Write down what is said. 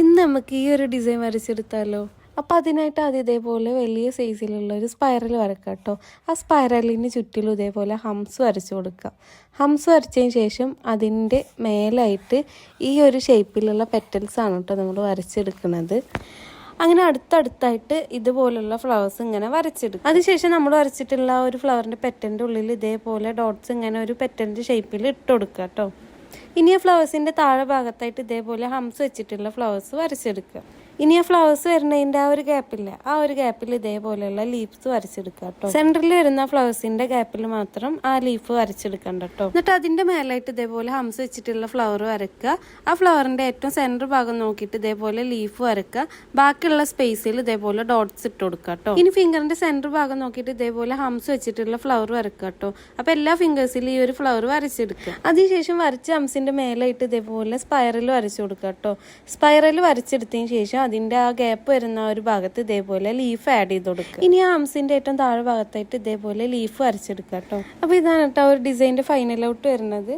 ഇന്ന് നമുക്ക് ഈ ഒരു ഡിസൈൻ വരച്ചെടുത്താലോ? അപ്പോൾ അതിനായിട്ട് ആദ്യം ഇതേപോലെ വലിയ സൈസിലുള്ള ഒരു സ്പൈറൽ വരക്കാം കേട്ടോ. ആ സ്പൈറലിന് ചുറ്റിലും ഇതേപോലെ ഹംസ് വരച്ചു കൊടുക്കാം. ഹംസ് വരച്ചതിന് ശേഷം അതിൻ്റെ മേലായിട്ട് ഈ ഒരു ഷേപ്പിലുള്ള പെറ്റൽസ് ആണ് കേട്ടോ നമ്മൾ വരച്ചെടുക്കുന്നത്. അങ്ങനെ അടുത്തടുത്തായിട്ട് ഇതുപോലുള്ള ഫ്ലവേഴ്സ് ഇങ്ങനെ വരച്ചെടുക്കും. അതിനുശേഷം നമ്മൾ വരച്ചിട്ടുള്ള ഒരു ഫ്ലവറിൻ്റെ പെറ്റലിൻ്റെ ഉള്ളിൽ ഇതേപോലെ ഡോട്ട്സ് ഇങ്ങനെ ഒരു പെറ്റലിൻ്റെ ഷേപ്പിൽ ഇട്ട് കൊടുക്കുക കേട്ടോ. ഇനി ആ ഫ്ലവേഴ്സിൻ്റെ താഴെ ഭാഗത്തായിട്ട് ഇതേപോലെ ഹംസ് വെച്ചിട്ടുള്ള ഫ്ലവേഴ്സ് വരച്ചെടുക്കുക. ഇനി ആ ഫ്ലവേഴ്സ് വരുന്നതിൻ്റെ ആ ഒരു ഗ്യാപ്പില്ല, ആ ഒരു ഗ്യാപ്പിൽ ഇതേപോലെയുള്ള ലീഫ്സ് വരച്ചെടുക്കുക കേട്ടോ. സെൻറ്ററിൽ വരുന്ന ഫ്ലവേഴ്സിൻ്റെ ഗ്യാപ്പിൽ മാത്രം ആ ലീഫ് വരച്ചെടുക്കണ്ട കേട്ടോ. എന്നിട്ട് അതിൻ്റെ മേലായിട്ട് ഇതേപോലെ ഹംസ് വെച്ചിട്ടുള്ള ഫ്ലവർ വരക്കുക. ആ ഫ്ലവറിൻ്റെ ഏറ്റവും സെൻറ്റർ ഭാഗം നോക്കിയിട്ട് ഇതേപോലെ ലീഫ് വരക്കുക. ബാക്കിയുള്ള സ്പേസിൽ ഇതേപോലെ ഡോട്ട്സ് ഇട്ട് കൊടുക്കുക കേട്ടോ. ഇനി ഫിംഗറിൻ്റെ സെൻറ്റർ ഭാഗം നോക്കിയിട്ട് ഇതേപോലെ ഹംസ് വെച്ചിട്ടുള്ള ഫ്ലവർ വരക്കുക കേട്ടോ. അപ്പോൾ എല്ലാ ഫിംഗേഴ്സിലും ഈ ഒരു ഫ്ലവർ വരച്ചെടുക്കുക. അതിനുശേഷം വരച്ച ഹംസിൻ്റെ മേലായിട്ട് ഇതേപോലെ സ്പൈറൽ വരച്ചു കൊടുക്കുക കേട്ടോ. സ്പൈറൽ വരച്ചെടുത്തതിന് ശേഷം അതിൻ്റെ ആ ഗ്യാപ്പ് വരുന്ന ഒരു ഭാഗത്ത് ഇതേപോലെ ലീഫ് ആഡ് ചെയ്ത് കൊടുക്കുക. ഇനി ആ ഹംസിൻ്റെ ഏറ്റവും താഴെ ഭാഗത്തായിട്ട് ഇതേപോലെ ലീഫ് വരച്ചെടുക്കുക കേട്ടോ. അപ്പോൾ ഇതാണ് കേട്ടോ ഒരു ഡിസൈൻ്റെ ഫൈനൽ ഔട്ട് വരുന്നത്.